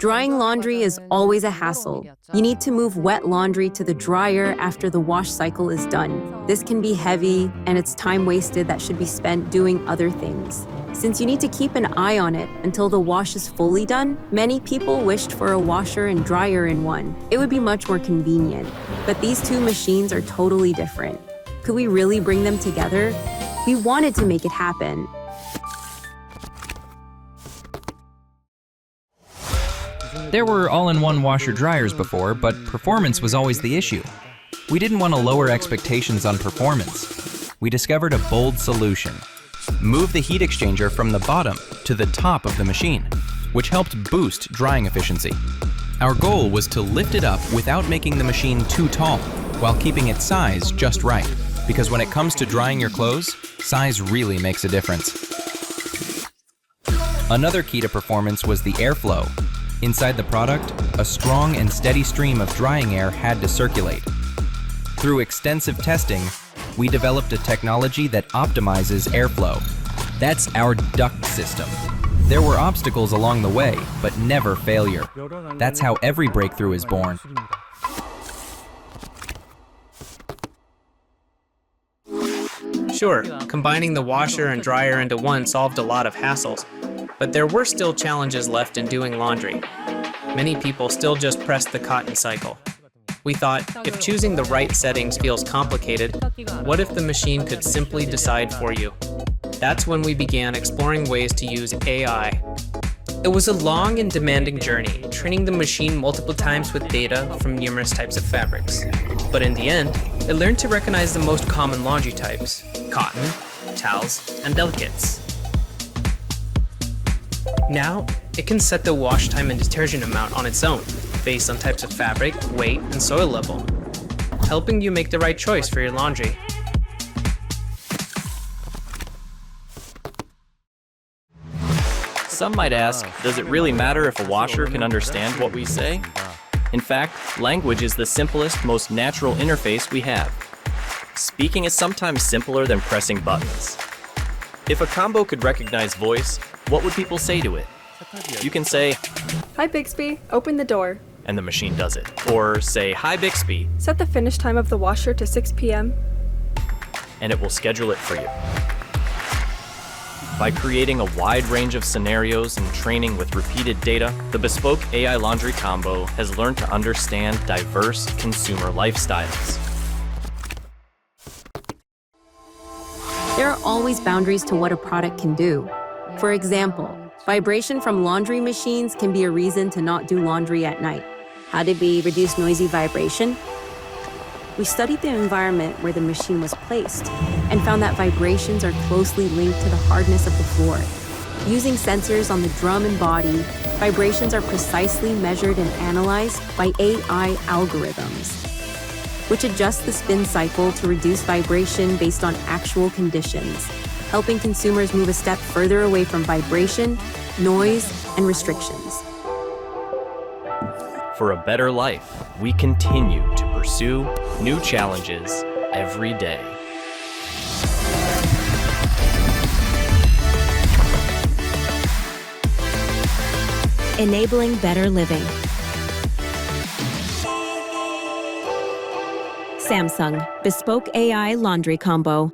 Drying laundry is always a hassle. You need to move wet laundry to the dryer after the wash cycle is done. This can be heavy, and it's time wasted that should be spent doing other things. Since you need to keep an eye on it until the wash is fully done, many people wished for a washer and dryer in one. It would be much more convenient. But these two machines are totally different. Could we really bring them together? We wanted to make it happen. There were all-in-one washer-dryers before, but performance was always the issue. We didn't want to lower expectations on performance. We discovered a bold solution. Move the heat exchanger from the bottom to the top of the machine, which helped boost drying efficiency. Our goal was to lift it up without making the machine too tall, while keeping its size just right. Because when it comes to drying your clothes, size really makes a difference. Another key to performance was the airflow. Inside the product, a strong and steady stream of drying air had to circulate. Through extensive testing, we developed a technology that optimizes airflow. That's our duct system. There were obstacles along the way, but never failure. That's how every breakthrough is born. Sure, combining the washer and dryer into one solved a lot of hassles, but there were still challenges left in doing laundry. Many people still just pressed the cotton cycle. We thought, if choosing the right settings feels complicated, what if the machine could simply decide for you? That's when we began exploring ways to use AI. It was a long and demanding journey, training the machine multiple times with data from numerous types of fabrics. But in the end, it learned to recognize the most common laundry types: cotton, towels, and delicates. Now, it can set the wash time and detergent amount on its own, based on types of fabric, weight, and soil level, helping you make the right choice for your laundry. Some might ask, does it really matter if a washer can understand what we say? In fact, language is the simplest, most natural interface we have. Speaking is sometimes simpler than pressing buttons. If a combo could recognize voice, what would people say to it? You can say, "Hi Bixby, open the door." And the machine does it. Or say, "Hi Bixby," Set the finish time of the washer to 6 p.m. and it will schedule it for you. By creating a wide range of scenarios and training with repeated data, the Bespoke AI Laundry Combo has learned to understand diverse consumer lifestyles. There are always boundaries to what a product can do. For example, vibration from laundry machines can be a reason to not do laundry at night. How did we reduce noisy vibration? We studied the environment where the machine was placed and found that vibrations are closely linked to the hardness of the floor. Using sensors on the drum and body, vibrations are precisely measured and analyzed by AI algorithms, which adjust the spin cycle to reduce vibration based on actual conditions, helping consumers move a step further away from vibration, noise, and restrictions. For a better life, we continue to pursue new challenges every day. Enabling better living. Samsung Bespoke AI Laundry Combo.